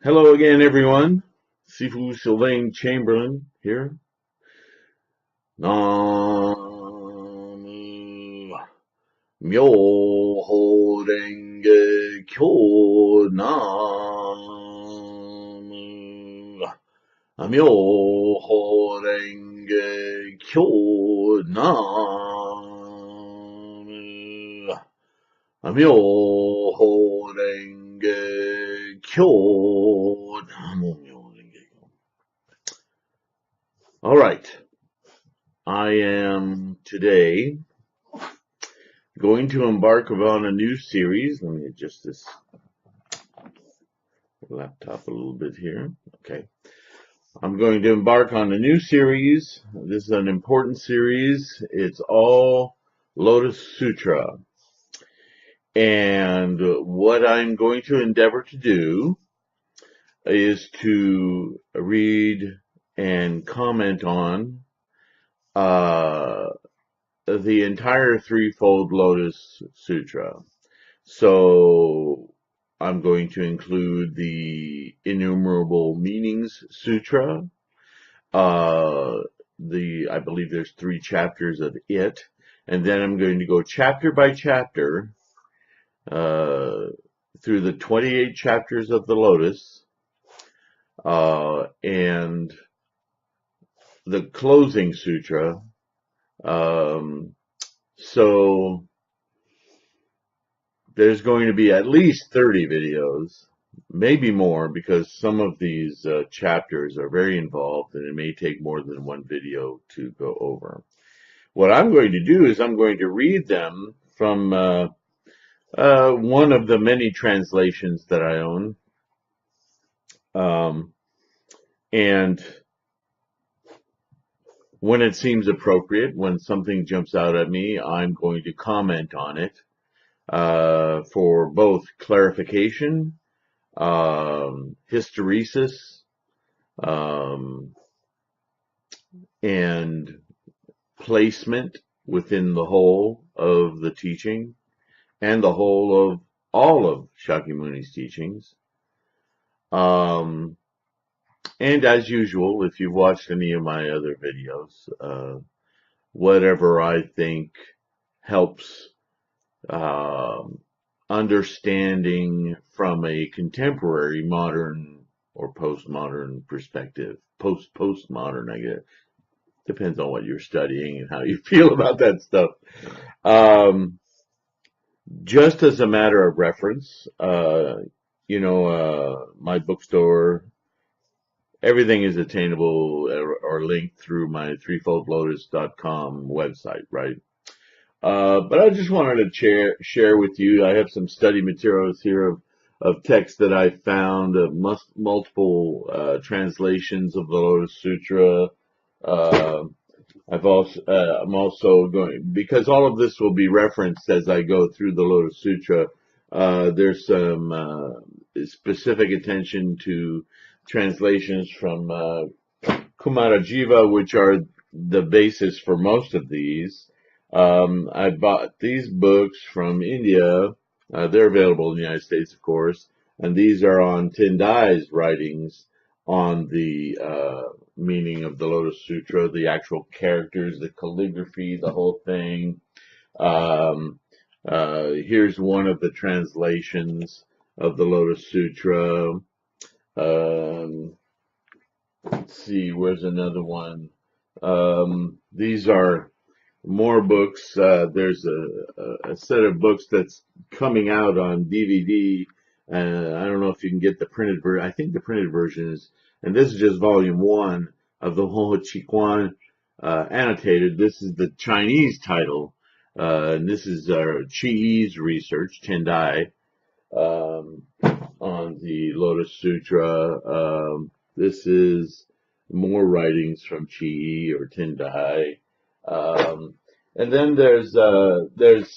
Hello again, everyone. Sifu Sylvain Chamberlain here. Nam Myoho Renge Kyo. Nam Myoho Renge Kyo. Nam Myoho Renge Kyo. Namo Myoho Renge Kyo. All right. I am today going to embark upon a new series. Let me adjust this laptop a little bit here. Okay. I'm going to embark on a new series. This is an important series. It's all Lotus Sutra. And what I'm going to endeavor to do is to read and comment on the entire Threefold Lotus Sutra. So I'm going to include the Innumerable Meanings Sutra. I believe there's 3 chapters of it. And then I'm going to go chapter by chapter through the 28 chapters of the Lotus and the closing sutra. So there's going to be at least 30 videos, maybe more, because some of these chapters are very involved and it may take more than one video to go over. What I'm going to do is I'm going to read them from one of the many translations that I own. And when it seems appropriate, when something jumps out at me, I'm going to comment on it for both clarification, hysteresis, and placement within the whole of the teaching and the whole of all of Shakyamuni's teachings. And as usual, if you've watched any of my other videos, whatever I think helps understanding from a contemporary modern or postmodern perspective. Postmodern, I guess. Depends on what you're studying and how you feel about that stuff. Just as a matter of reference, my bookstore, everything is attainable or linked through my threefoldlotus.com website, right? But I just wanted to share with you, I have some study materials here of texts that I found, of multiple translations of the Lotus Sutra. I'm also going, because all of this will be referenced as I go through the Lotus Sutra, there's some specific attention to translations from Kumarajiva, which are the basis for most of these. I bought these books from India. They're available in the United States, of course, and these are on Tendai's writings on the meaning of the Lotus Sutra, the actual characters, the calligraphy, the whole thing. Here's one of the translations of the Lotus Sutra. Let's see, where's another one? These are more books. There's a set of books that's coming out on DVD. I don't know if you can get the printed version. I think the printed version is, and this is just volume 1 of the Ho Chi Quan annotated. This is the Chinese title. And this is Chi-Yi's research, Tendai, on the Lotus Sutra. This is more writings from Chi-Yi or Tendai. And then there's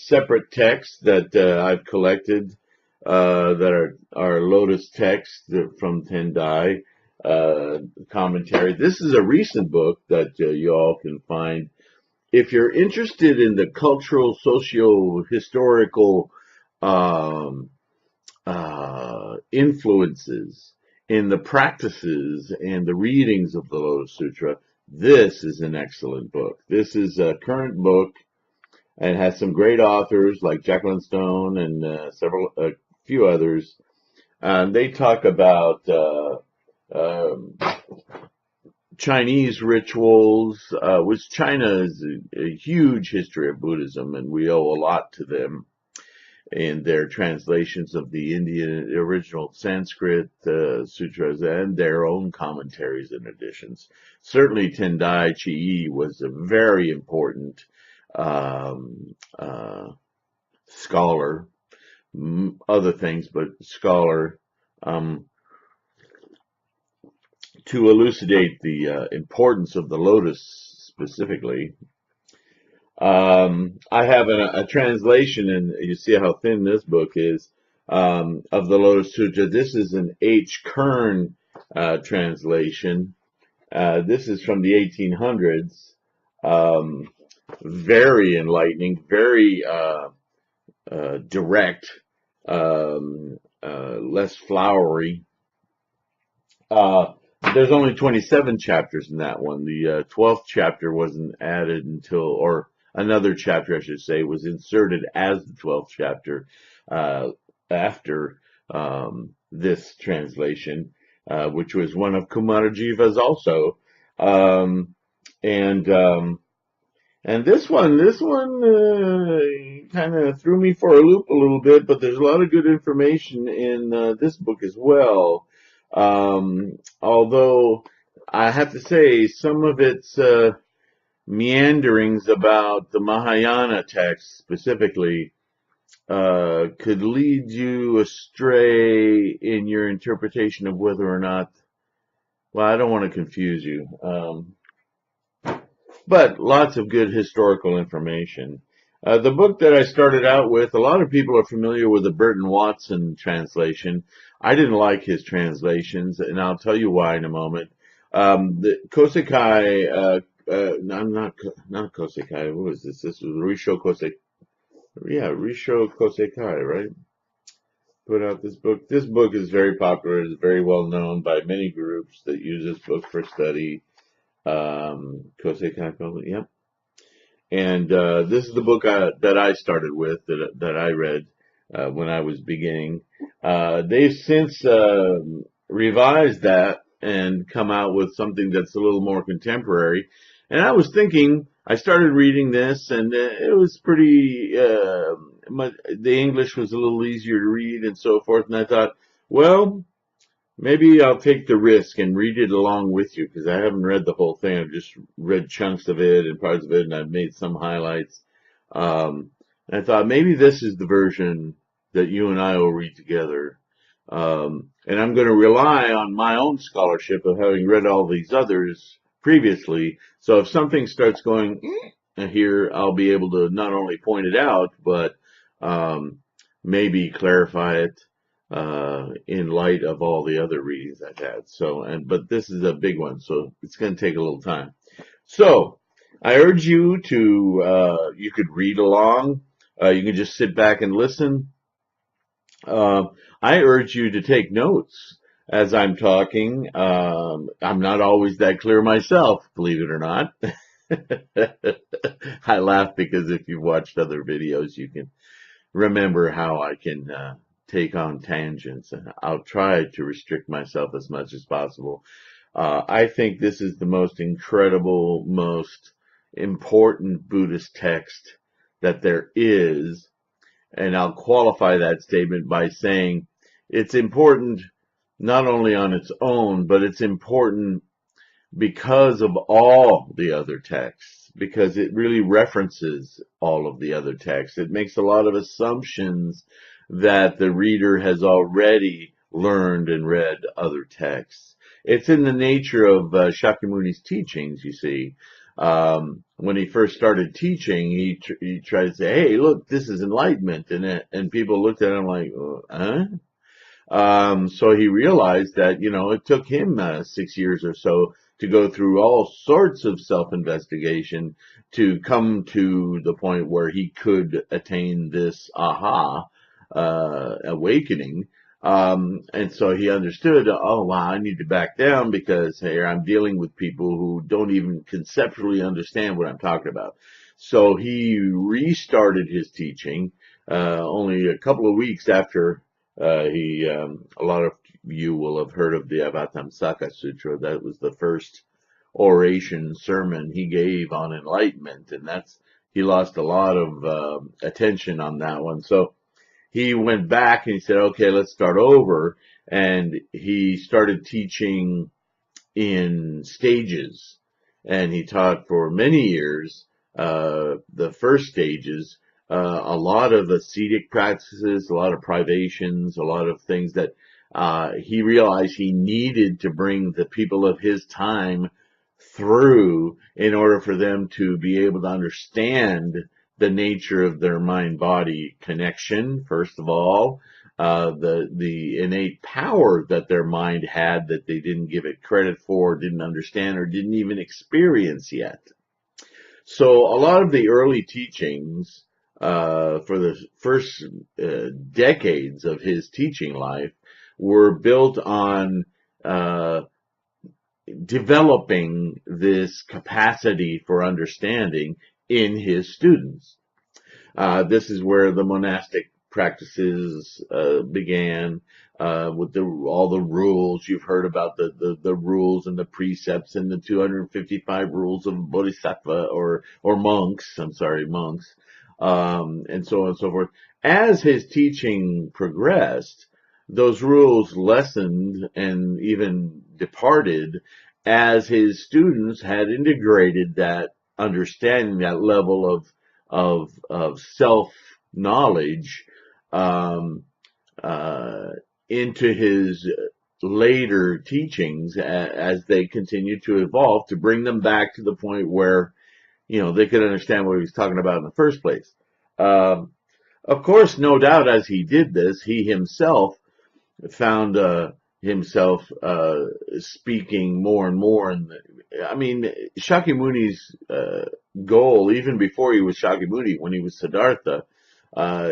separate texts that I've collected that are Lotus texts from Tendai, commentary. This is a recent book that you all can find. If you're interested in the cultural, socio-historical influences in the practices and the readings of the Lotus Sutra, this is an excellent book. This is a current book and has some great authors like Jacqueline Stone and a few others. They talk about Chinese rituals, which China is a huge history of Buddhism, and we owe a lot to them in their translations of the Indian original Sanskrit sutras and their own commentaries and editions. Certainly Tendai Chiyi was a very important scholar, other things, but scholar, to elucidate the importance of the lotus specifically. I have a translation, and you see how thin this book is, of the Lotus Sutra. This is an H. Kern translation. This is from the 1800s. Very enlightening, very direct, less flowery. There's only 27 chapters in that one. The 12th chapter wasn't added until, or another chapter, I should say, was inserted as the 12th chapter after this translation, which was one of Kumarajiva's also. And this one kind of threw me for a loop a little bit, but there's a lot of good information in this book as well. Although I have to say some of its meanderings about the Mahayana text specifically could lead you astray in your interpretation of whether or not, well, I don't want to confuse you, but lots of good historical information. The book that I started out with, a lot of people are familiar with the Burton Watson translation. I didn't like his translations, and I'll tell you why in a moment. The Kosekai, not Kosekai, what was this? This was Risho Kosekai. Yeah, Risho Kosekai, right? Put out this book. This book is very popular. It's very well known by many groups that use this book for study. Kosekai, yep. And this is the book that I started with, that I read when I was beginning. They've since revised that and come out with something that's a little more contemporary. And I was thinking, I started reading this, and it was pretty, the English was a little easier to read and so forth. And I thought, well, maybe I'll take the risk and read it along with you, because I haven't read the whole thing. I've just read chunks of it and parts of it, and I've made some highlights. And I thought maybe this is the version that you and I will read together. And I'm going to rely on my own scholarship of having read all these others previously. So if something starts going here, I'll be able to not only point it out, but maybe clarify it in light of all the other readings I've had. But this is a big one, so it's going to take a little time. So I urge you to, you could read along. You can just sit back and listen. I urge you to take notes as I'm talking. I'm not always that clear myself, believe it or not. I laugh because if you've watched other videos, you can remember how I can take on tangents, and I'll try to restrict myself as much as possible. I think this is the most incredible, most important Buddhist text that there is, and I'll qualify that statement by saying it's important not only on its own, but it's important because of all the other texts, because it really references all of the other texts. It makes a lot of assumptions that the reader has already learned and read other texts. It's in the nature of Shakyamuni's teachings, you see. When he first started teaching, he tried to say, hey, look, this is enlightenment. And people looked at him like, huh? So he realized that, it took him 6 years or so to go through all sorts of self-investigation to come to the point where he could attain this aha awakening. And so he understood, oh, wow, I need to back down because here I'm dealing with people who don't even conceptually understand what I'm talking about. So he restarted his teaching only a couple of weeks after a lot of you will have heard of the Avatamsaka Sutra. That was the first oration sermon he gave on enlightenment, and he lost a lot of attention on that one. So he went back and he said, okay, let's start over. And he started teaching in stages. And he taught for many years, the first stages, a lot of ascetic practices, a lot of privations, a lot of things that he realized he needed to bring the people of his time through in order for them to be able to understand the nature of their mind-body connection, first of all, the innate power that their mind had that they didn't give it credit for, didn't understand, or didn't even experience yet. So a lot of the early teachings for the first decades of his teaching life were built on developing this capacity for understanding in his students. This is where the monastic practices began with all the rules. You've heard about the rules and the precepts and the 255 rules of bodhisattva or monks. I'm sorry, monks, and so on and so forth. As his teaching progressed, those rules lessened and even departed as his students had integrated that understanding, that level of self knowledge into his later teachings as they continued to evolve to bring them back to the point where they could understand what he was talking about in the first place. Of course, no doubt, as he did this, he himself found himself speaking more and more. And I mean, Shakyamuni's goal, even before he was Shakyamuni, when he was Siddhartha,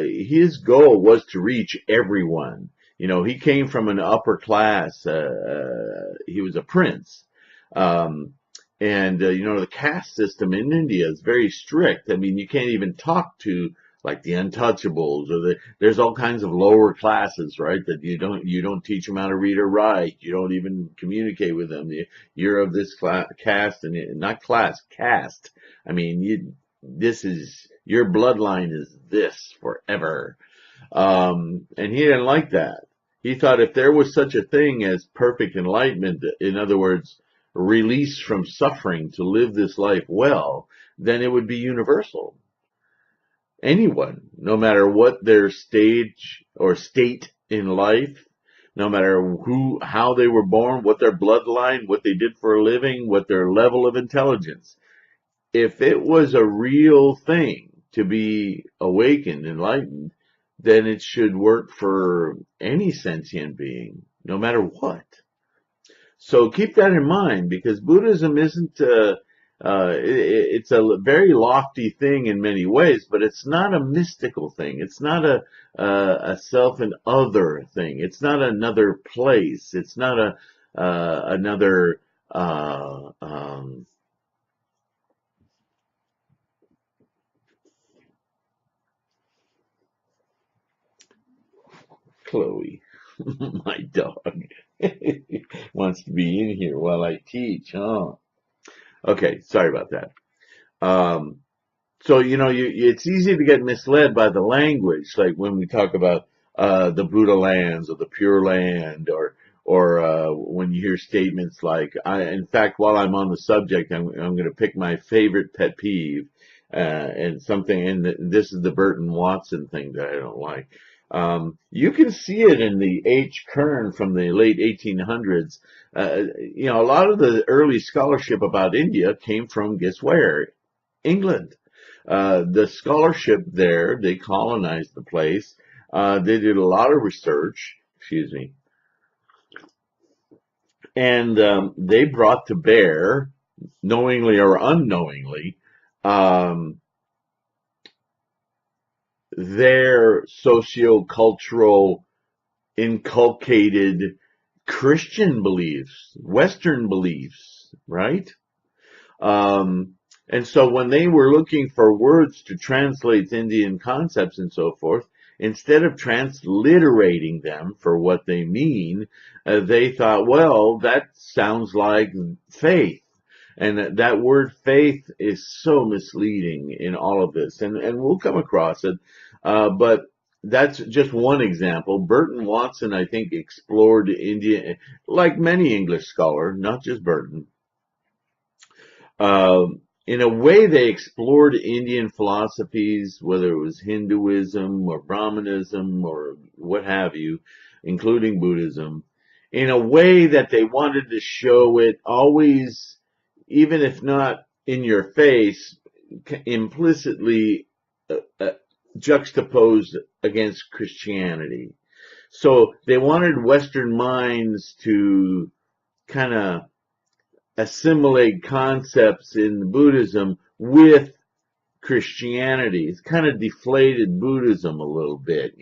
his goal was to reach everyone. He came from an upper class. He was a prince. And the caste system in India is very strict. I mean, you can't even talk to like the untouchables or there's all kinds of lower classes, right? That you don't teach them how to read or write. You don't even communicate with them. You're of this caste and not class, caste. I mean, your bloodline is this forever. And he didn't like that. He thought if there was such a thing as perfect enlightenment, in other words, release from suffering to live this life well, then it would be universal. Anyone, no matter what their stage or state in life, no matter how they were born, what their bloodline, what they did for a living, what their level of intelligence. If it was a real thing to be awakened, enlightened, then it should work for any sentient being, no matter what. So keep that in mind, because Buddhism isn't it's a very lofty thing in many ways, but it's not a mystical thing. It's not a self and other thing. It's not another place. It's not another Chloe, my dog, wants to be in here while I teach, huh? Okay, sorry about that. So, it's easy to get misled by the language, like when we talk about the Buddha lands or the Pure Land, or when you hear statements like, in fact, while I'm on the subject, I'm going to pick my favorite pet peeve, and this is the Burton Watson thing that I don't like. You can see it in the H. Kern from the late 1800s. A lot of the early scholarship about India came from, guess where? England. The scholarship there, they colonized the place. They did a lot of research, excuse me, and they brought to bear, knowingly or unknowingly, their socio-cultural inculcated Christian beliefs, Western beliefs, right? Um, and so when they were looking for words to translate Indian concepts and so forth, instead of transliterating them for what they mean, they thought, well, that sounds like faith. And that word faith is so misleading in all of this. And we'll come across it. But that's just one example. Burton Watson, I think, explored India, like many English scholars, not just Burton. In a way, they explored Indian philosophies, whether it was Hinduism or Brahmanism or what have you, including Buddhism, in a way that they wanted to show it always, even if not in your face, implicitly juxtaposed against Christianity. So they wanted Western minds to kind of assimilate concepts in Buddhism with Christianity. It's kind of deflated Buddhism a little bit,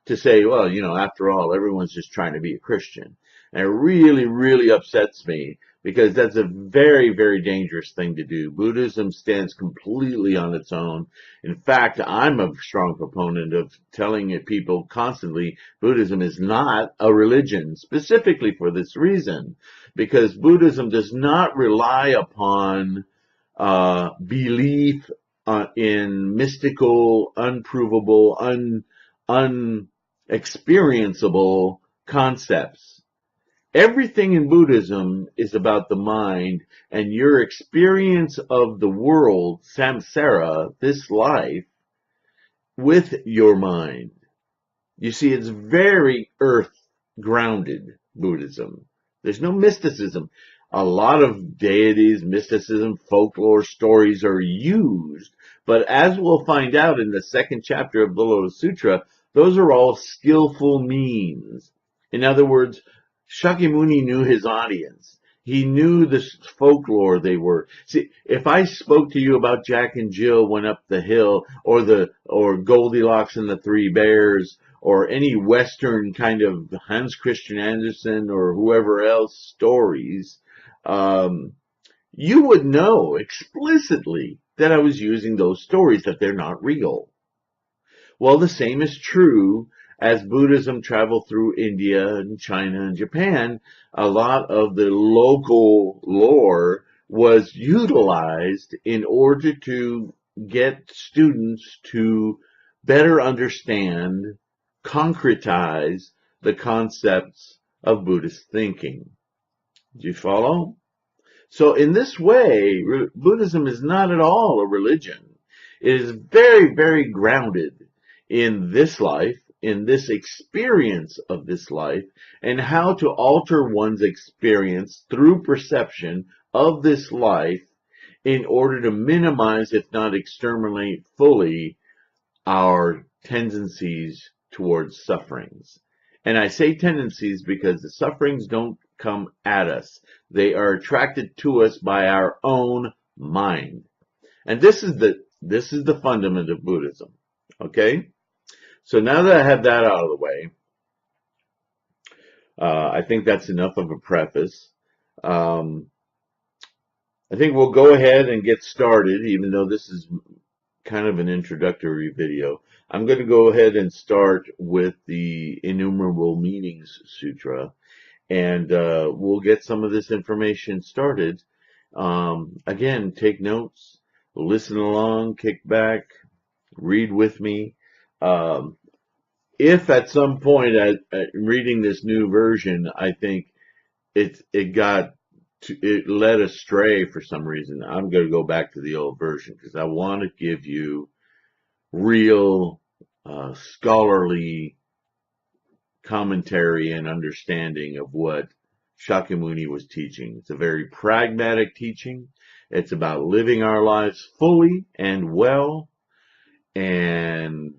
to say, well, after all, everyone's just trying to be a Christian. And it really, really upsets me because that's a very, very dangerous thing to do. Buddhism stands completely on its own. In fact, I'm a strong proponent of telling people constantly Buddhism is not a religion, specifically for this reason, because Buddhism does not rely upon belief in mystical, unprovable, unexperienceable concepts. Everything in Buddhism is about the mind and your experience of the world, samsara, this life, with your mind. You see, it's very earth-grounded Buddhism. There's no mysticism. A lot of deities, mysticism, folklore stories are used, but as we'll find out in the second chapter of the Lotus Sutra, those are all skillful means. In other words, Shakyamuni knew his audience. He knew the folklore they were. See, if I spoke to you about Jack and Jill went up the hill, or Goldilocks and the Three Bears, or any Western kind of Hans Christian Andersen or whoever else stories, you would know explicitly that I was using those stories, that they're not real. Well, the same is true as Buddhism traveled through India and China and Japan. A lot of the local lore was utilized in order to get students to better understand, concretize the concepts of Buddhist thinking. Do you follow? So in this way, Buddhism is not at all a religion. It is very, very grounded in this life, in this experience of this life, and how to alter one's experience through perception of this life in order to minimize, if not exterminate fully, our tendencies towards sufferings. And I say tendencies because the sufferings don't come at us. They are attracted to us by our own mind. And this is the fundament of Buddhism. Okay? So now that I have that out of the way, I think that's enough of a preface. I think we'll go ahead and get started, even though this is kind of an introductory video. I'm going to go ahead and start with the Innumerable Meanings Sutra, and we'll get some of this information started. Again, take notes, listen along, kick back, read with me. If at some point at reading this new version, I think it led astray for some reason, I'm going to go back to the old version because I want to give you real scholarly commentary and understanding of what Shakyamuni was teaching. It's a very pragmatic teaching. It's about living our lives fully and well, and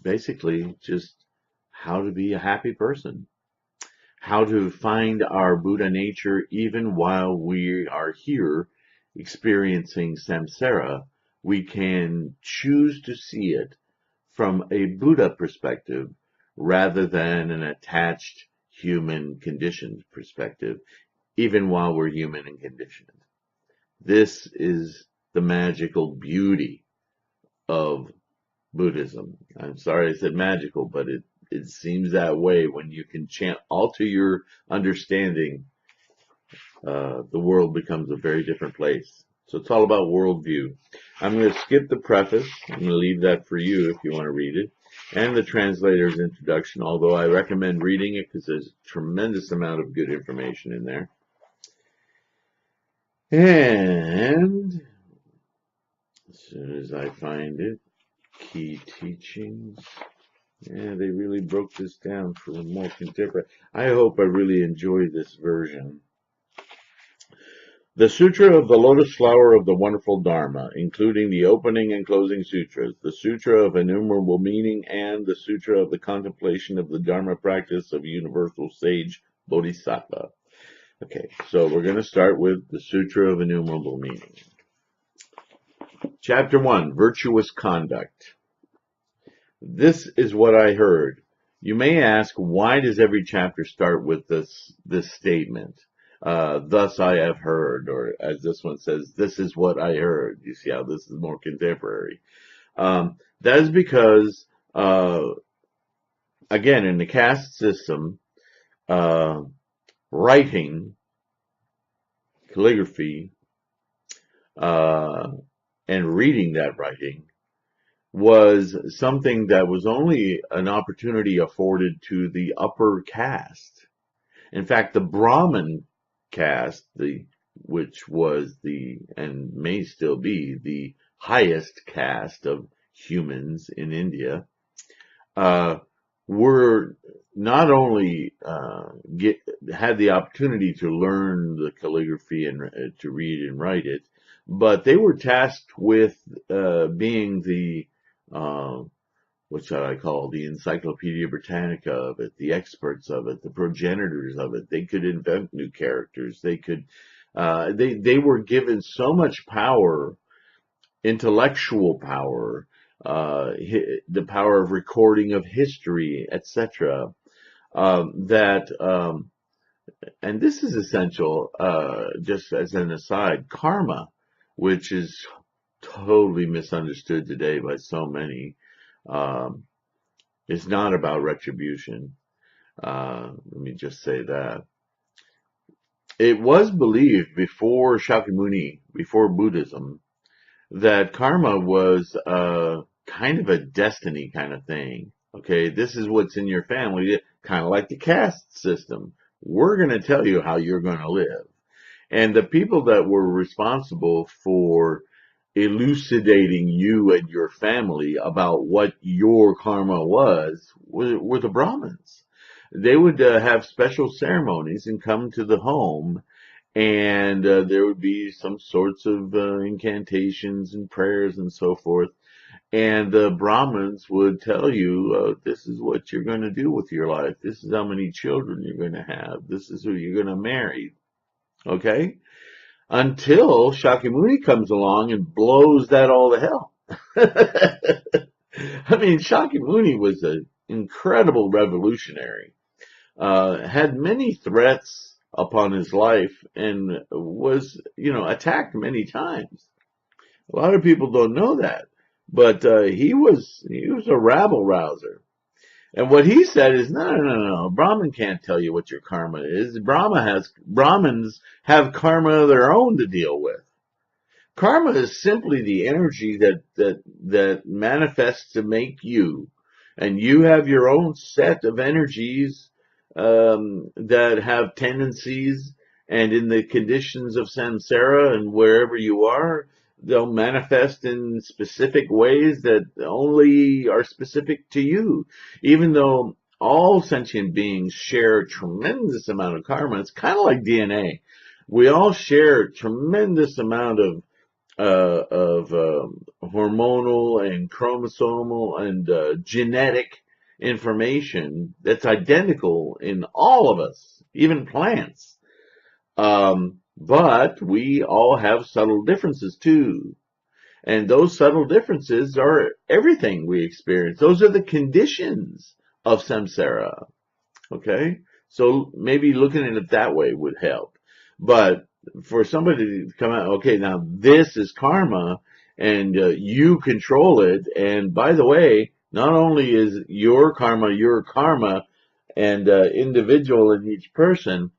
basically just how to be a happy person, how to find our Buddha nature even while we are here experiencing samsara. We can choose to see it from a Buddha perspective rather than an attached human conditioned perspective, even while we're human and conditioned. This is the magical beauty of Buddhism. I'm sorry I said magical, but it seems that way when you can alter your understanding. The world becomes a very different place. So it's all about worldview. I'm going to skip the preface. I'm going to leave that for you if you want to read it, and the translator's introduction, although I recommend reading it because there's a tremendous amount of good information in there. And as soon as I find it, key teachings. Yeah, they really broke this down for a more contemporary. I hope I really enjoy this version. The Sutra of the Lotus Flower of the Wonderful Dharma, including the opening and closing sutras, the Sutra of Innumerable Meaning, and the Sutra of the Contemplation of the Dharma Practice of Universal Sage Bodhisattva. Okay, so we're going to start with the Sutra of Innumerable Meaning. Chapter 1, Virtuous Conduct. This is what I heard. You may ask, why does every chapter start with this statement? Thus I have heard, or as this one says, this is what I heard. You see how this is more contemporary. That is because, again, in the caste system, writing, calligraphy, and reading that writing was something that was only an opportunity afforded to the upper caste. In fact, the Brahmin caste, which was and may still be the highest caste of humans in India, were not only had the opportunity to learn the calligraphy and to read and write it, but they were tasked with being the what shall I call, the Encyclopedia Britannica of it, the experts of it, the progenitors of it. They could invent new characters. They could, they were given so much power, intellectual power, the power of recording of history, etc., that, and this is essential, just as an aside, karma, which is totally misunderstood today by so many, is not about retribution. Let me just say that. It was believed before Shakyamuni, before Buddhism, that karma was kind of a destiny kind of thing. Okay, this is what's in your family, kind of like the caste system. We're going to tell you how you're going to live. And the people that were responsible for elucidating you and your family about what your karma was were the Brahmins. They would have special ceremonies and come to the home, and there would be some sorts of incantations and prayers and so forth. And the Brahmins would tell you, this is what you're going to do with your life. This is how many children you're going to have. This is who you're going to marry. Okay? Until Shakyamuni comes along and blows that all to hell. I mean, Shakyamuni was an incredible revolutionary, had many threats upon his life, and was, attacked many times. A lot of people don't know that, but he was a rabble rouser. And what he said is, no. Brahman can't tell you what your karma is. Brahmins have karma of their own to deal with. Karma is simply the energy that manifests to make you. And you have your own set of energies that have tendencies, and in the conditions of samsara and wherever you are, they'll manifest in specific ways that only are specific to you. Even though all sentient beings share a tremendous amount of karma, it's kind of like DNA. We all share a tremendous amount of hormonal and chromosomal and genetic information that's identical in all of us, even plants. But we all have subtle differences too. And those subtle differences are everything we experience. Those are the conditions of samsara. Okay? So maybe looking at it that way would help. But for somebody to come out, okay, now this is karma, and you control it. And by the way, not only is your karma and individual in each person,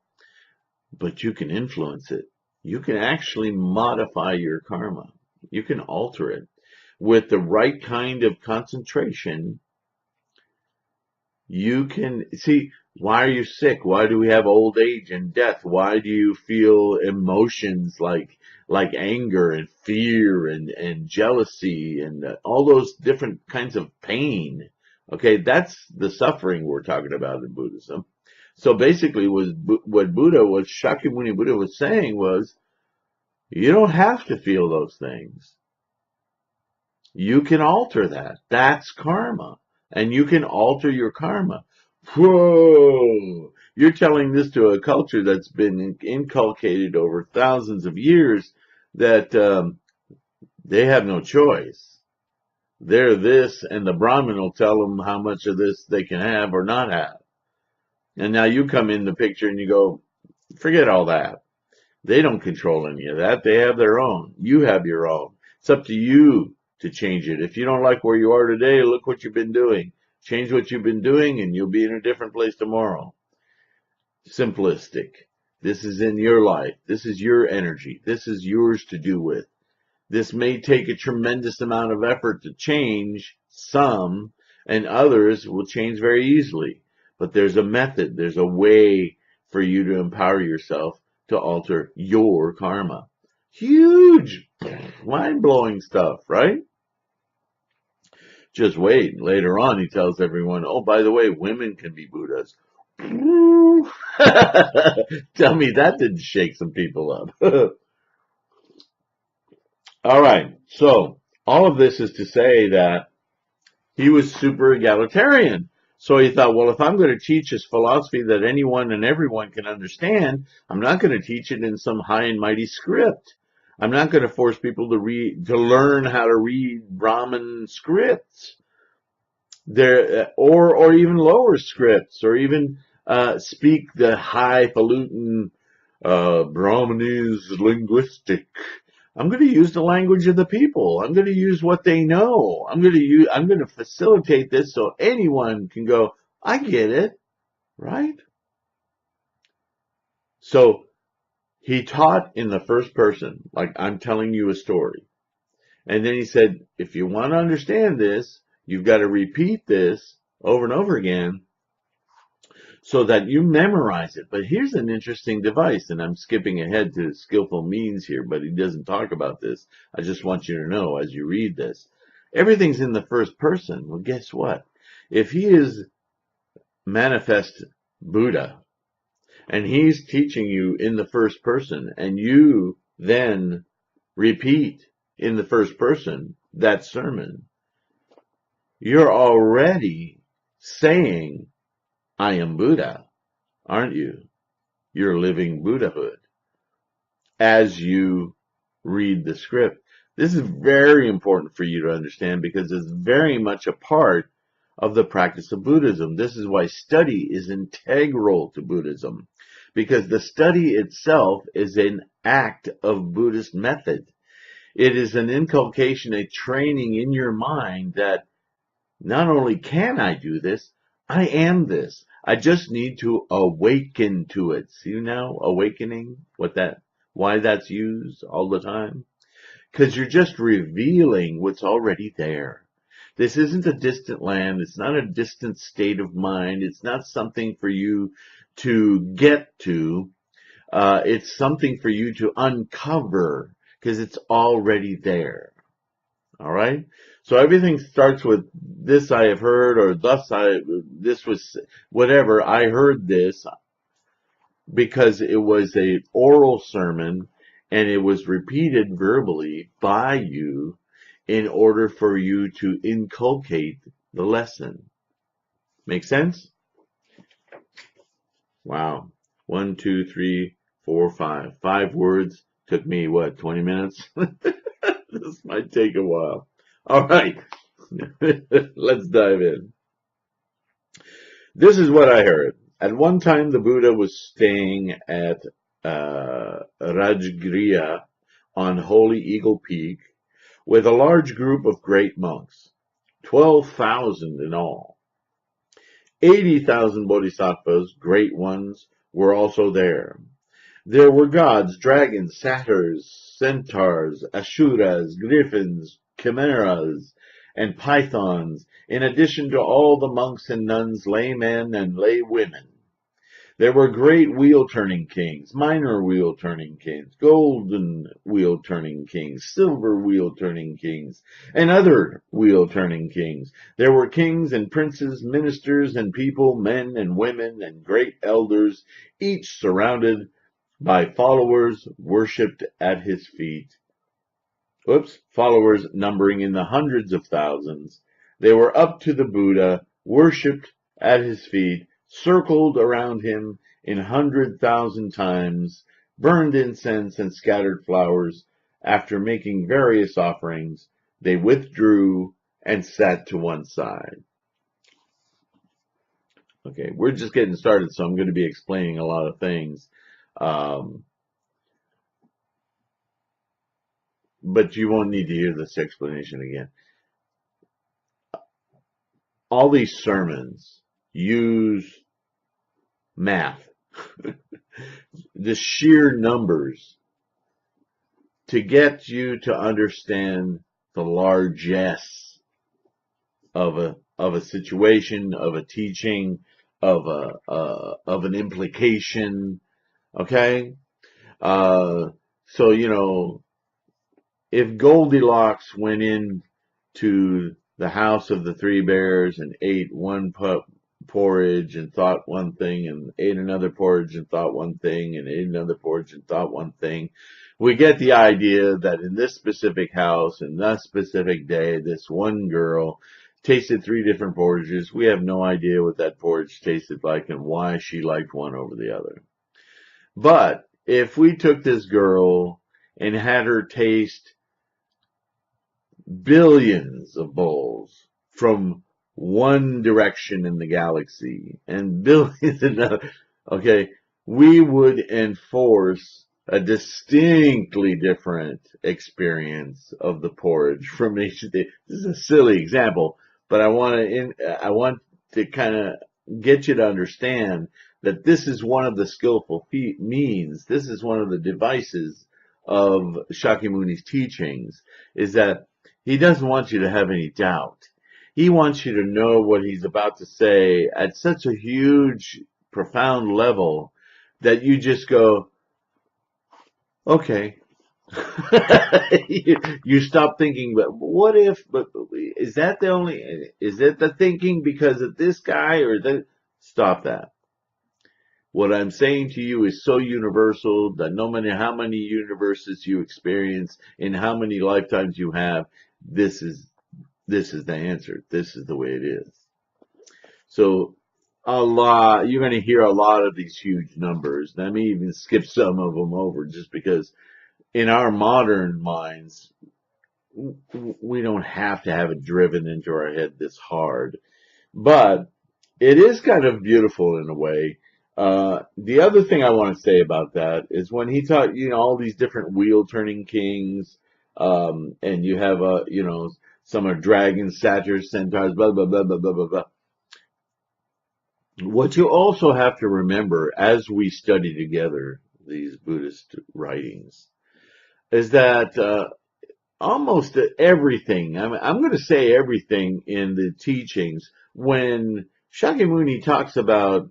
but you can influence it. You can actually modify your karma. You can alter it with the right kind of concentration. You can see, why are you sick? Why do we have old age and death? Why do you feel emotions like anger and fear and jealousy and all those different kinds of pain? Okay, that's the suffering we're talking about in Buddhism. So basically, what Shakyamuni Buddha was saying was, you don't have to feel those things. You can alter that. That's karma. And you can alter your karma. Whoa! You're telling this to a culture that's been inculcated over thousands of years that they have no choice. They're this, and the Brahmin will tell them how much of this they can have or not have. And now you come in the picture and you go, forget all that. They don't control any of that. They have their own. You have your own. It's up to you to change it. If you don't like where you are today, look what you've been doing. Change what you've been doing and you'll be in a different place tomorrow. Simplistic. This is in your life. This is your energy. This is yours to do with. This may take a tremendous amount of effort to change some, and others will change very easily. But there's a method. There's a way for you to empower yourself to alter your karma. Huge, mind-blowing stuff, right? Just wait. Later on, he tells everyone, oh, by the way, women can be Buddhas. Tell me that didn't shake some people up. All right. So all of this is to say that he was super egalitarian. So he thought, well, if I'm going to teach this philosophy that anyone and everyone can understand, I'm not going to teach it in some high and mighty script. I'm not going to force people to learn how to read Brahmin scripts, or even lower scripts, or even speak the highfalutin Brahminese linguistic. I'm going to use the language of the people. I'm going to use what they know. I'm going to facilitate this so anyone can go, I get it, right? So he taught in the first person, like I'm telling you a story. And then he said, if you want to understand this, you've got to repeat this over and over again so that you memorize it. But here's an interesting device, and I'm skipping ahead to skillful means here, but he doesn't talk about this. I just want you to know as you read this. Everything's in the first person. Well, guess what? If he is manifest Buddha, and he's teaching you in the first person, and you then repeat in the first person that sermon, you're already saying, I am Buddha, aren't you? You're living Buddhahood as you read the script. This is very important for you to understand because it's very much a part of the practice of Buddhism. This is why study is integral to Buddhism, because the study itself is an act of Buddhist method. It is an inculcation, a training in your mind that not only can I do this, I am this. I just need to awaken to it. See now, awakening, why that's used all the time? Because you're just revealing what's already there. This isn't a distant land. It's not a distant state of mind. It's not something for you to get to. It's something for you to uncover because it's already there. All right. So everything starts with this I have heard, or this was whatever. I heard this because it was an oral sermon and it was repeated verbally by you in order for you to inculcate the lesson. Make sense? Wow. 1, 2, 3, 4, 5. 5 words. Took me, 20 minutes? This might take a while. All right. Let's dive in. This is what I heard. At one time, the Buddha was staying at Rajgriha on Holy Eagle Peak with a large group of great monks, 12,000 in all. 80,000 bodhisattvas, great ones, were also there. There were gods, dragons, satyrs, centaurs, asuras, griffins, chimeras, and pythons, in addition to all the monks and nuns, laymen and lay women. There were great wheel-turning kings, minor wheel-turning kings, golden wheel-turning kings, silver wheel-turning kings, and other wheel-turning kings. There were kings and princes, ministers and people, men and women, and great elders, each surrounded by followers worshipped at his feet. Followers numbering in the hundreds of thousands. They were up to the Buddha, worshipped at his feet, circled around him in 100,000 times, burned incense and scattered flowers. After making various offerings, they withdrew and sat to one side. Okay, we're just getting started, so I'm going to be explaining a lot of things. But you won't need to hear this explanation again. All these sermons use math, the sheer numbers, to get you to understand the largesse of a situation, of a teaching, of an implication. Okay, so if Goldilocks went in to the house of the three bears and ate one porridge and thought one thing, and ate another porridge and thought one thing, and ate another porridge and thought one thing, we get the idea that in this specific house, in that specific day, this one girl tasted 3 different porridges. We have no idea what that porridge tasted like and why she liked one over the other. But if we took this girl and had her taste billions of bowls from one direction in the galaxy and billions another, okay, we would enforce a distinctly different experience of the porridge from each day. This is a silly example, but I want to kind of get you to understand that this is one of the skillful means. This is one of the devices of Shakyamuni's teachings, is that he doesn't want you to have any doubt. He wants you to know what he's about to say at such a huge, profound level that you just go, okay. You stop thinking, but what if, but is that the thinking because of this guy or that? Stop that. What I'm saying to you is so universal that no matter how many universes you experience, in how many lifetimes you have, this is the answer. This is the way it is. So you're going to hear a lot of these huge numbers. And I may even skip some of them over just because in our modern minds, we don't have to have it driven into our head this hard. But it is kind of beautiful in a way. The other thing I want to say about that is when he taught, all these different wheel-turning kings, and you have, some are dragons, satyrs, centaurs, blah, blah, blah, blah, blah, blah, blah. What you also have to remember as we study together these Buddhist writings is that almost everything, I'm going to say everything in the teachings, when Shakyamuni talks about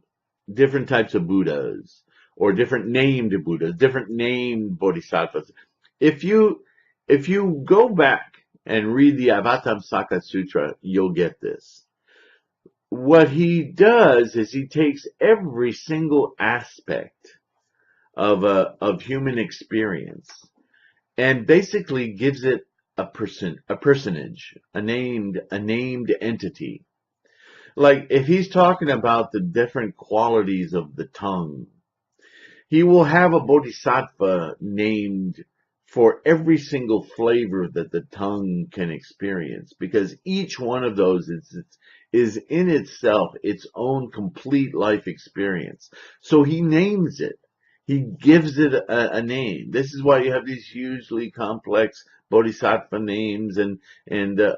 different types of Buddhas or different named Buddhas, different named Bodhisattvas, if you go back and read the Avatamsaka Sutra, you'll get this. What he does is he takes every single aspect of human experience and basically gives it a personage, a named entity. Like if he's talking about the different qualities of the tongue, he will have a bodhisattva named for every single flavor that the tongue can experience, because each one of those is is in itself its own complete life experience. So he names it. He gives it a name. This is why you have these hugely complex bodhisattva names and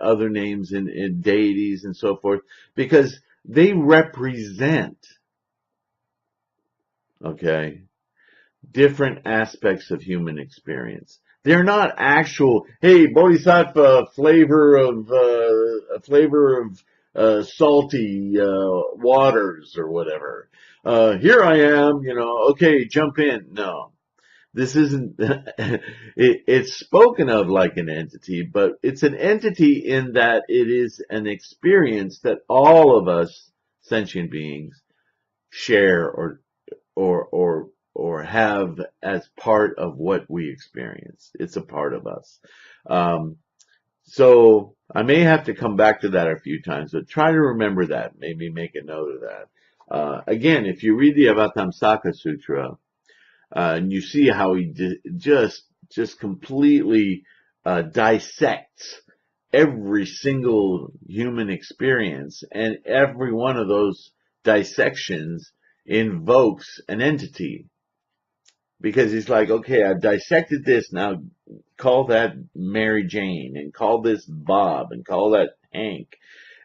other names and deities and so forth, because they represent, okay, different aspects of human experience. They're not actual, hey, bodhisattva, flavor of salty waters or whatever. Here I am, okay, jump in. No, this isn't, it's spoken of like an entity, but it's an entity in that it is an experience that all of us sentient beings share or have as part of what we experience. It's a part of us. So I may have to come back to that a few times, but try to remember that. Maybe make a note of that. Again, if you read the Avatamsaka Sutra, and you see how he just completely dissects every single human experience, and every one of those dissections invokes an entity, because he's like, okay, I've dissected this, now call that Mary Jane, and call this Bob, and call that Hank.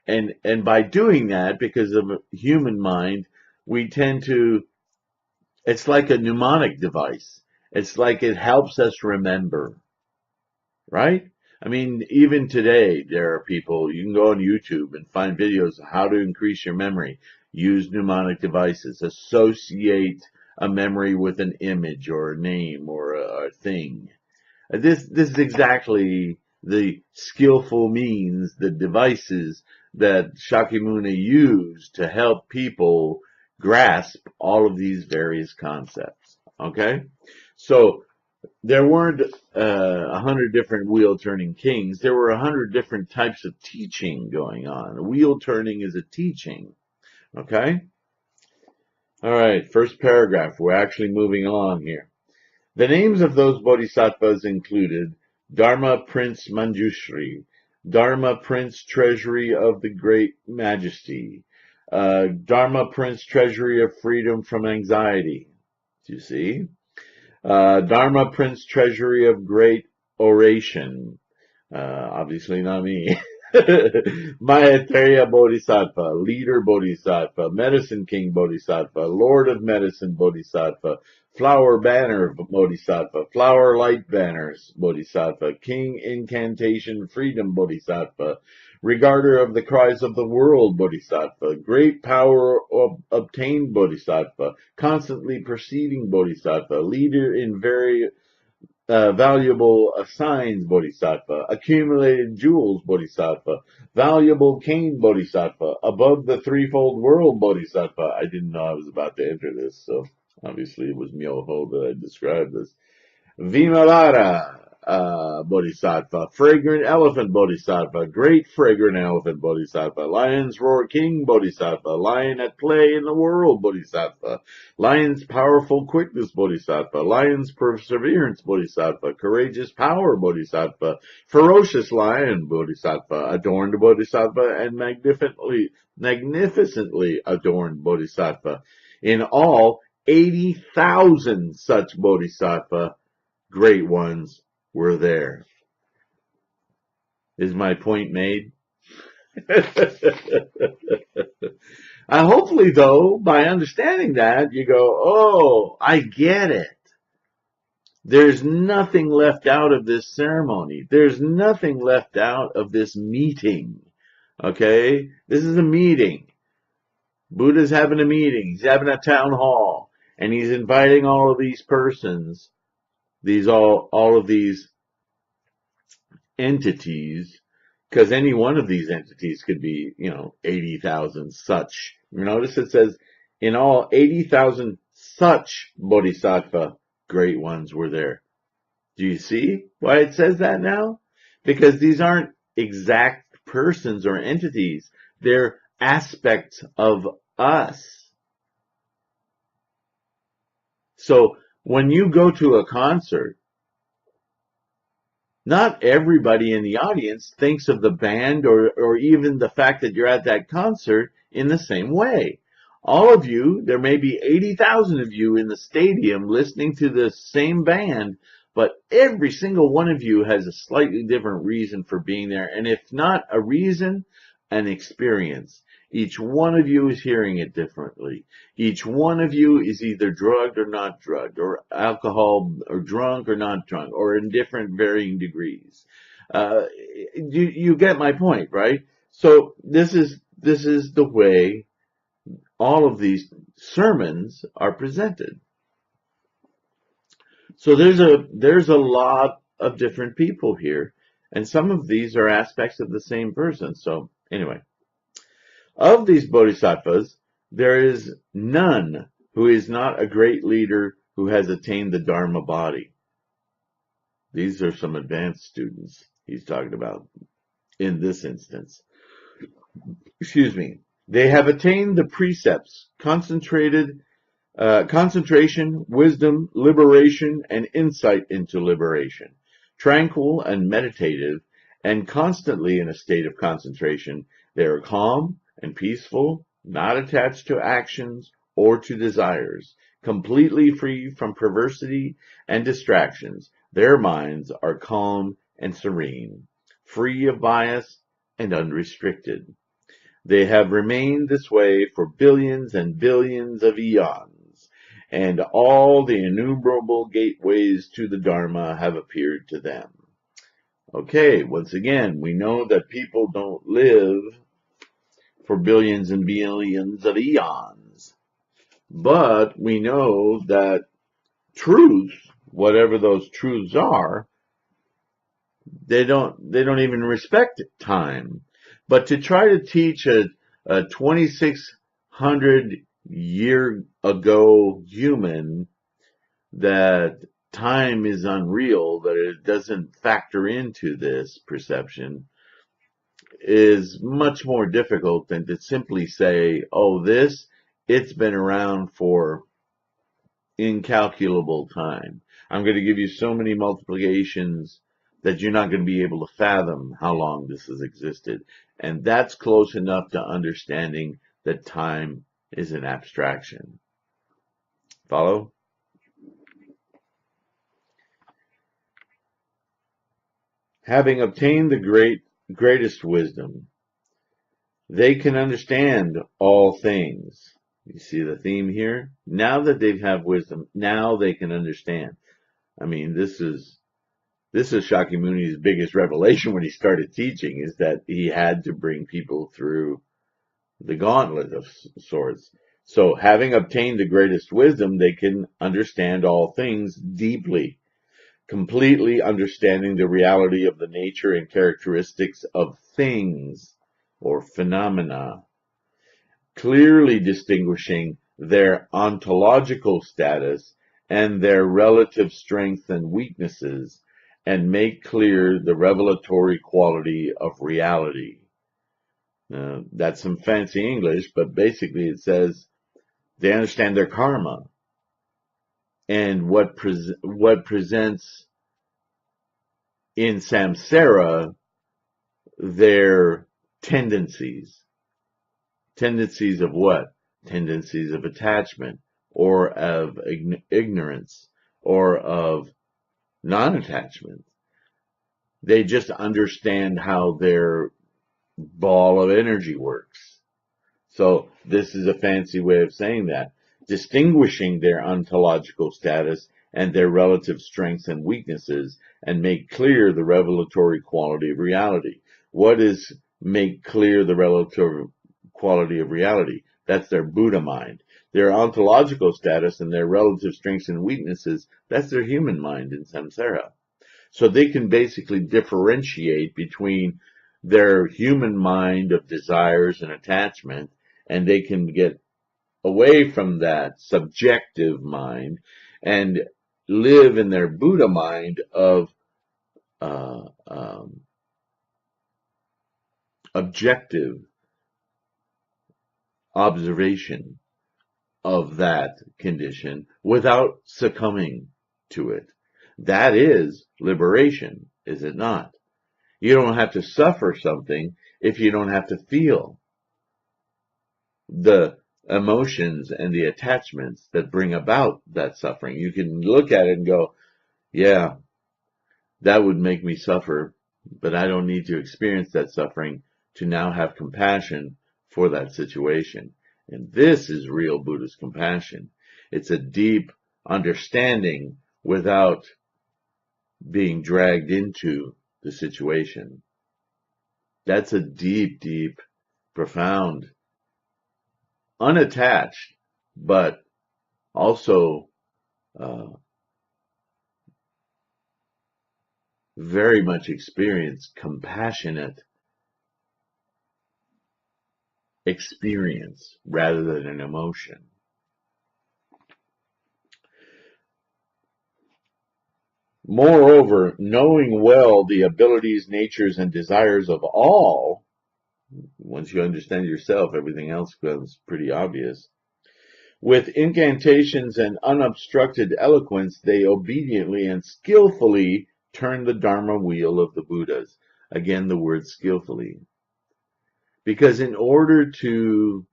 And by doing that, because of a human mind, we tend to, it's like a mnemonic device. It's like it helps us remember, right? I mean, even today, there are people, you can go on YouTube and find videos of how to increase your memory. Use mnemonic devices. Associate a memory with an image or a name or a thing. This is exactly the skillful means, the devices that Shakyamuni used to help people grasp all of these various concepts. Okay? So there weren't 100 different wheel-turning kings. There were 100 different types of teaching going on. Wheel-turning is a teaching. Okay? All right, first paragraph. We're actually moving along here. The names of those bodhisattvas included Dharma Prince Manjushri, Dharma Prince Treasury of the Great Majesty, Dharma Prince Treasury of Freedom from Anxiety. Do you see? Dharma Prince Treasury of Great Oration. Obviously not me. Maitreya Bodhisattva, Leader Bodhisattva, Medicine King Bodhisattva, Lord of Medicine Bodhisattva, Flower Banner Bodhisattva, Flower Light Banners Bodhisattva, King Incantation Freedom Bodhisattva, Regarder of the Cries of the World Bodhisattva, Great Power Obtained Bodhisattva, Constantly Proceeding Bodhisattva, Leader in very valuable signs Bodhisattva, accumulated jewels Bodhisattva, valuable cane Bodhisattva, above the threefold world Bodhisattva. I didn't know I was about to enter this, so obviously it was Myoho that I described this. Vimalara Bodhisattva, fragrant elephant Bodhisattva, great fragrant elephant Bodhisattva, lion's roar king Bodhisattva, lion at play in the world Bodhisattva, lion's powerful quickness Bodhisattva, lion's perseverance Bodhisattva, courageous power Bodhisattva, ferocious lion Bodhisattva, adorned Bodhisattva, and magnificently adorned Bodhisattva. In all, 80,000 such Bodhisattva, great ones, were there. Is my point made? Hopefully, though, by understanding that, you go, oh, I get it. There's nothing left out of this ceremony. There's nothing left out of this meeting. Okay? This is a meeting. Buddha's having a meeting. He's having a town hall. And he's inviting all of these persons, all of these entities, because any one of these entities could be, 80,000 such. Notice it says, in all, 80,000 such bodhisattva, great ones, were there. Do you see why it says that now? Because these aren't exact persons or entities. They're aspects of us. So when you go to a concert, Not everybody in the audience thinks of the band or even the fact that you're at that concert in the same way. All of you, there may be 80,000 of you in the stadium listening to the same band, but every single one of you has a slightly different reason for being there. And if not a reason, an experience. Each one of you is hearing it differently. Each one of you is either drugged or not drugged, or alcohol or drunk or not drunk, or in different varying degrees. You get my point, right? So this is the way all of these sermons are presented. So there's a lot of different people here, and some of these are aspects of the same person. So anyway, of these bodhisattvas, there is none who is not a great leader who has attained the Dharma body. These are some advanced students he's talking about in this instance. Excuse me. They have attained the precepts, concentration, wisdom, liberation, and insight into liberation. Tranquil and meditative, and constantly in a state of concentration, they are calm and peaceful, not attached to actions or to desires, completely free from perversity and distractions. Their minds are calm and serene, free of bias and unrestricted. They have remained this way for billions and billions of eons, and all the innumerable gateways to the Dharma have appeared to them. Okay, once again, we know that people don't live for billions and billions of eons, but we know that truths, whatever those truths are, they don't even respect time. But to try to teach a 2,600 year ago human that time is unreal, that it doesn't factor into this perception, is much more difficult than to simply say, oh, it's been around for incalculable time. I'm going to give you so many multiplications that you're not going to be able to fathom how long this has existed. And that's close enough to understanding that time is an abstraction. Follow? Having obtained the greatest wisdom, they can understand all things. You see the theme here? Now that they have wisdom, now they can understand. I mean, this is Shakyamuni's biggest revelation when he started teaching, is that he had to bring people through the gauntlet of sorts. So having obtained the greatest wisdom, they can understand all things deeply, completely understanding the reality of the nature and characteristics of things or phenomena, clearly distinguishing their ontological status and their relative strengths and weaknesses, and make clear the revelatory quality of reality. That's some fancy English, but basically it says they understand their karma and what presents in samsara their tendencies. Tendencies of what? Tendencies of attachment, or of ignorance, or of non-attachment. They just understand how their ball of energy works. So this is a fancy way of saying that. Distinguishing their ontological status and their relative strengths and weaknesses, and make clear the revelatory quality of reality. What is make clear the relative quality of reality? That's their Buddha mind. Their ontological status and their relative strengths and weaknesses, that's their human mind in samsara. So they can basically differentiate between their human mind of desires and attachment, and they can get away from that subjective mind and live in their Buddha mind of objective observation of that condition without succumbing to it. That is liberation. is it not? You don't have to suffer something if you don't have to feel the emotions and the attachments that bring about that suffering. You can look at it and go, yeah, that would make me suffer, but I don't need to experience that suffering to now have compassion for that situation. And this is real Buddhist compassion. It's a deep understanding without being dragged into the situation. That's a deep, deep, profound, unattached, but also very much experienced, compassionate experience rather than an emotion. Moreover, knowing well the abilities, natures, and desires of all, once you understand yourself, everything else becomes pretty obvious. With incantations and unobstructed eloquence, they obediently and skillfully turn the Dharma wheel of the Buddhas. Again, the word skillfully. Because in order to,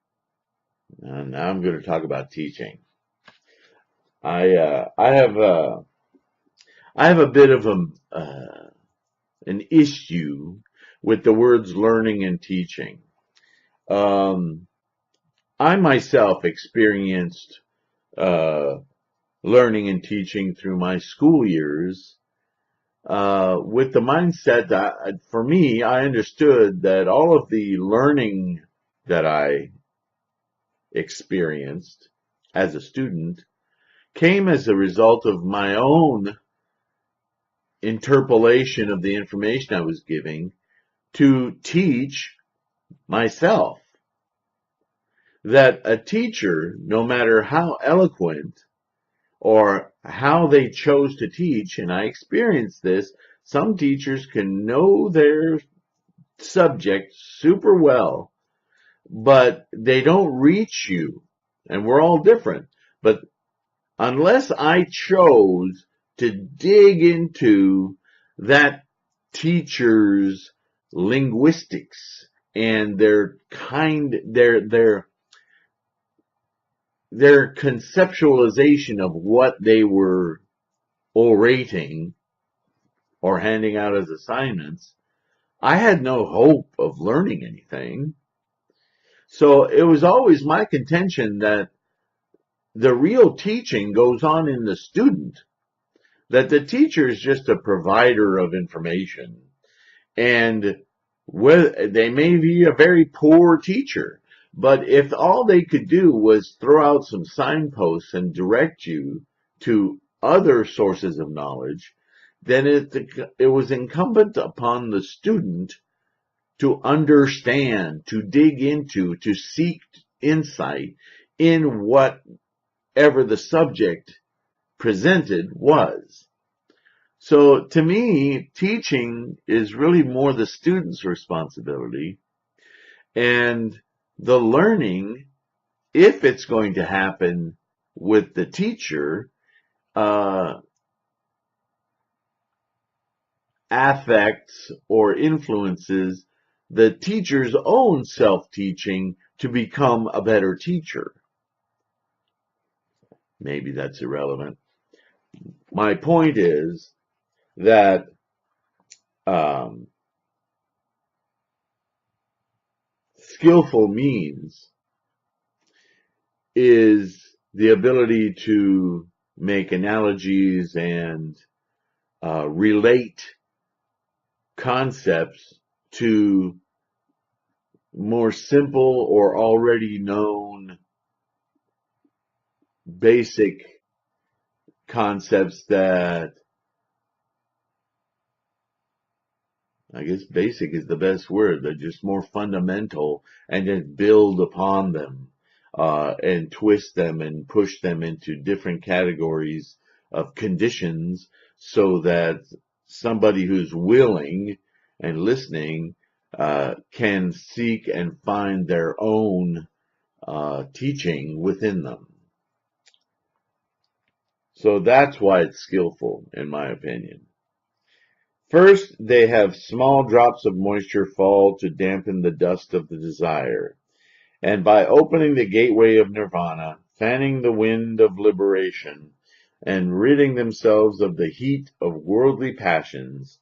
now I'm going to talk about teaching. I have a bit of an issue with the words learning and teaching. I myself experienced learning and teaching through my school years with the mindset that, for me, I understood that all of the learning that I experienced as a student came as a result of my own interpolation of the information I was giving to teach myself. That a teacher, no matter how eloquent or how they chose to teach, and I experienced this, some teachers can know their subject super well, but they don't reach you, and we're all different. But unless I chose to dig into that teacher's linguistics and their conceptualization of what they were orating or handing out as assignments, I had no hope of learning anything. So it was always my contention that the real teaching goes on in the student, that the teacher is just a provider of information. And they may be a very poor teacher, but if all they could do was throw out some signposts and direct you to other sources of knowledge, then it was incumbent upon the student to understand, to dig into, to seek insight in whatever the subject presented was. So to me, teaching is really more the student's responsibility, and the learning, if it's going to happen with the teacher, affects or influences the teacher's own self-teaching to become a better teacher. Maybe that's irrelevant. My point is that skillful means is the ability to make analogies and relate concepts to more simple or already known basic concepts that, I guess basic is the best word, they're just more fundamental, and then build upon them and twist them and push them into different categories of conditions so that somebody who's willing and listening can seek and find their own teaching within them. So that's why it's skillful, in my opinion. First, they have small drops of moisture fall to dampen the dust of the desire, and by opening the gateway of nirvana, fanning the wind of liberation, and ridding themselves of the heat of worldly passions,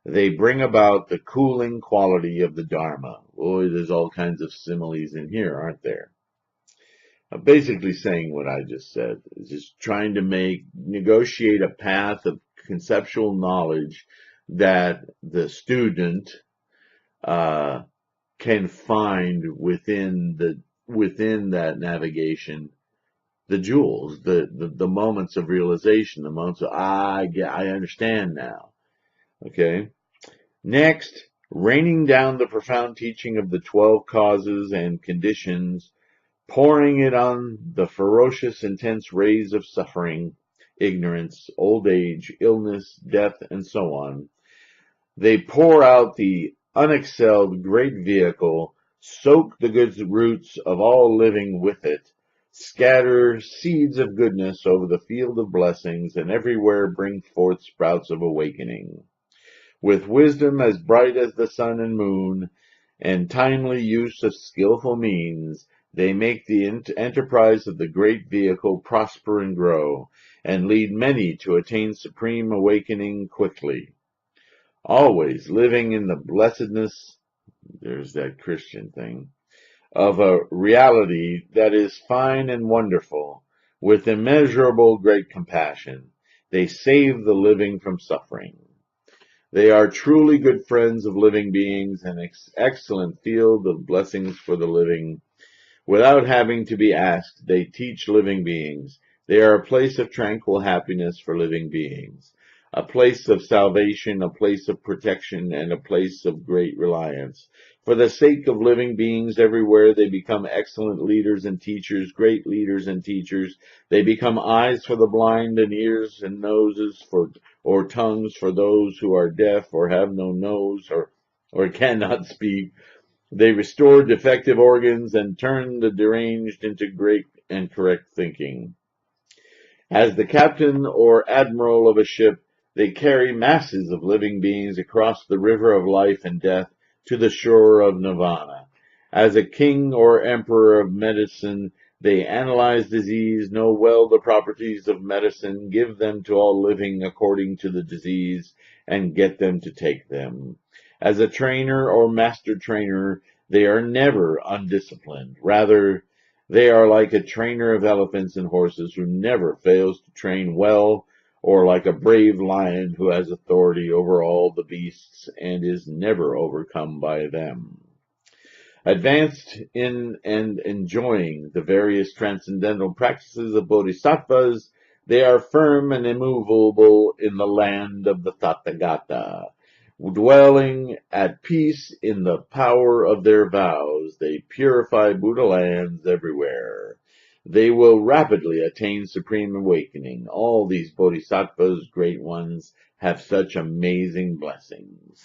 they bring about the cooling quality of the Dharma. Boy, there's all kinds of similes in here, aren't there? I'm basically saying what I just said, just trying to negotiate a path of conceptual knowledge that the student can find within that navigation, the jewels, the moments of realization, the moments of I understand now. Okay. Next, raining down the profound teaching of the 12 causes and conditions, pouring it on the ferocious, intense rays of suffering, ignorance, old age, illness, death, and so on. They pour out the unexcelled great vehicle, soak the good roots of all living with it, scatter seeds of goodness over the field of blessings, and everywhere bring forth sprouts of awakening. With wisdom as bright as the sun and moon, and timely use of skillful means, they make the enterprise of the great vehicle prosper and grow, and lead many to attain supreme awakening quickly. Always living in the blessedness, there's that Christian thing, of a reality that is fine and wonderful, with immeasurable great compassion. They save the living from suffering. They are truly good friends of living beings, an excellent field of blessings for the living. Without having to be asked, they teach living beings. They are a place of tranquil happiness for living beings, a place of salvation, a place of protection, and a place of great reliance. For the sake of living beings everywhere, they become excellent leaders and teachers, great leaders and teachers. They become eyes for the blind and ears and noses or tongues for those who are deaf or have no nose or cannot speak. They restore defective organs and turn the deranged into great and correct thinking. As the captain or admiral of a ship, they carry masses of living beings across the river of life and death to the shore of nirvana. As a king or emperor of medicine, they analyze disease, know well the properties of medicine, give them to all living according to the disease, and get them to take them. As a trainer or master trainer, they are never undisciplined. Rather, they are like a trainer of elephants and horses who never fails to train well, or like a brave lion who has authority over all the beasts and is never overcome by them. Advanced in and enjoying the various transcendental practices of bodhisattvas, they are firm and immovable in the land of the Tathagata. Dwelling at peace in the power of their vows, they purify Buddha lands everywhere. They will rapidly attain supreme awakening. All these bodhisattvas, great ones, have such amazing blessings.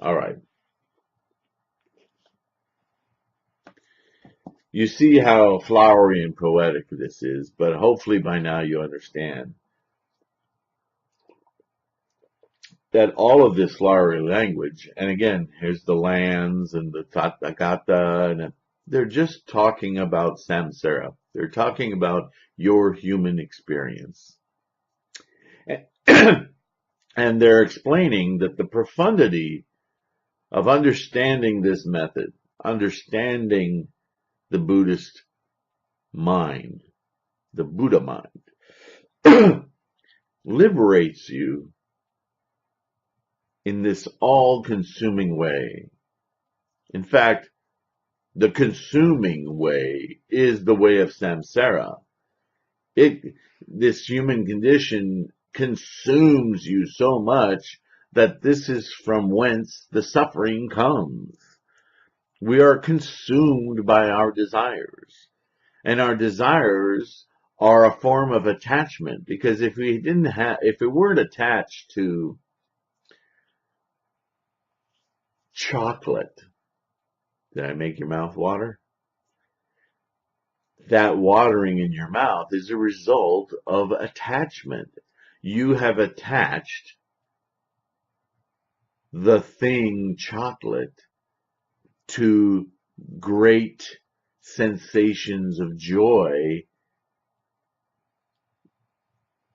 All right. You see how flowery and poetic this is, but hopefully by now you understand that all of this flowery language, and again, here's the lands and the Tathagata, and they're just talking about samsara. They're talking about your human experience. And they're explaining that the profundity of understanding this method, understanding the Buddhist mind, the Buddha mind, liberates you in this all-consuming way. In fact, the consuming way is the way of samsara. This human condition consumes you so much that this is from whence the suffering comes. We are consumed by our desires, and our desires are a form of attachment, because if we weren't attached to chocolate, did I make your mouth water? That watering in your mouth is a result of attachment. You have attached the thing chocolate to great sensations of joy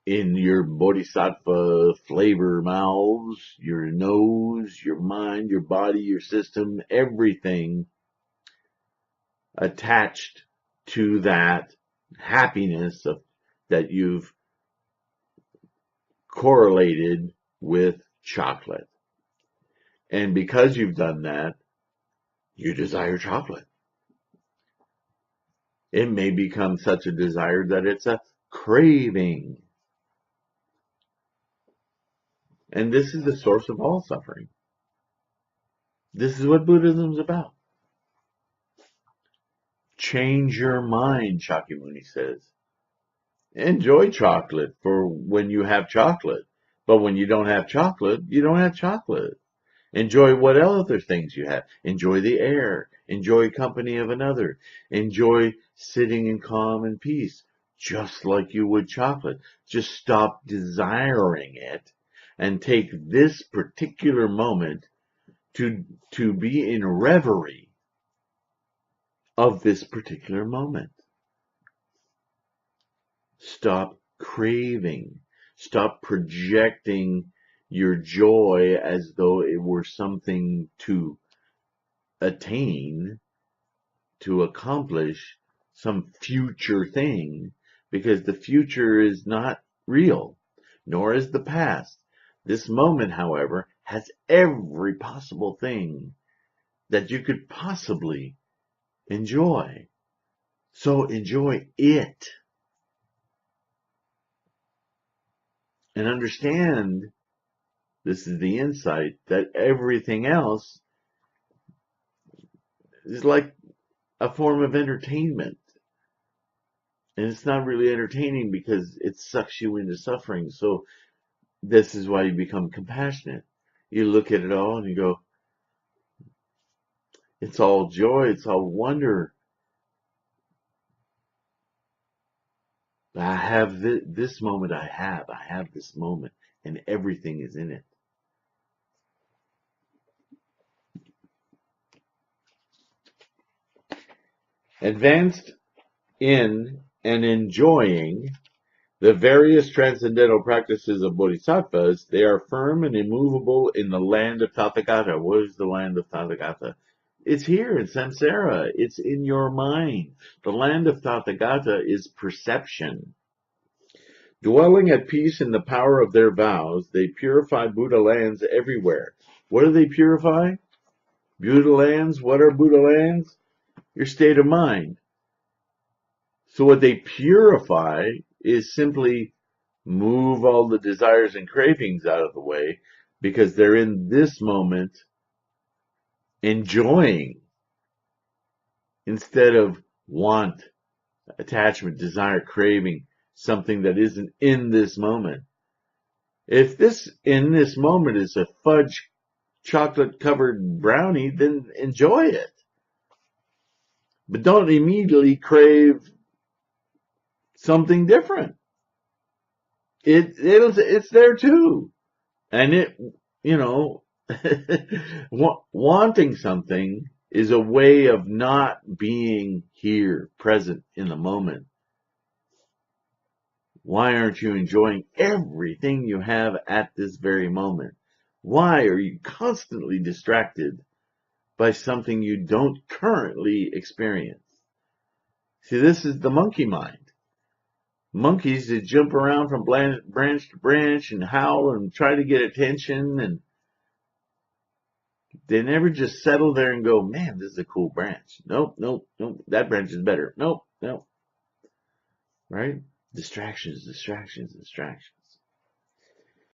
in your bodhisattva flavor mouths, your nose, your mind, your body, your system, everything attached to that happiness that you've correlated with chocolate. And because you've done that, you desire chocolate. It may become such a desire that it's a craving. And this is the source of all suffering. This is what Buddhism is about. Change your mind, Shakyamuni says. Enjoy chocolate for when you have chocolate. But when you don't have chocolate, you don't have chocolate. Enjoy what other things you have. Enjoy the air. Enjoy company of another. Enjoy sitting in calm and peace, just like you would chocolate. Just stop desiring it and take this particular moment to be in reverie of this particular moment. Stop craving. Stop projecting your joy as though it were something to attain, to accomplish some future thing, because the future is not real, nor is the past. This moment, however, has every possible thing that you could possibly enjoy. So enjoy it. And understand, this is the insight, that everything else is like a form of entertainment. And it's not really entertaining because it sucks you into suffering. So this is why you become compassionate. You look at it all and you go, it's all joy, it's all wonder. I have this moment, I have this moment, and everything is in it. Advanced in and enjoying the various transcendental practices of bodhisattvas, they are firm and immovable in the land of Tathagata. What is the land of Tathagata? It's here in samsara. It's in your mind. The land of Tathagata is perception. Dwelling at peace in the power of their vows, they purify Buddha lands everywhere. What do they purify? Buddha lands. What are Buddha lands? Your state of mind. So what they purify is simply move all the desires and cravings out of the way, because they're in this moment enjoying instead of want, attachment, desire, craving, something that isn't in this moment. If this in this moment is a fudge chocolate covered brownie, then enjoy it. But don't immediately crave something different. It's there too. And wanting something is a way of not being here, present in the moment. Why aren't you enjoying everything you have at this very moment? Why are you constantly distracted by something you don't currently experience? See, this is the monkey mind. Monkeys that jump around from branch to branch and howl and try to get attention, and they never just settle there and go, man, this is a cool branch. Nope, nope, nope, that branch is better. Nope, nope. Right? Distractions, distractions, distractions.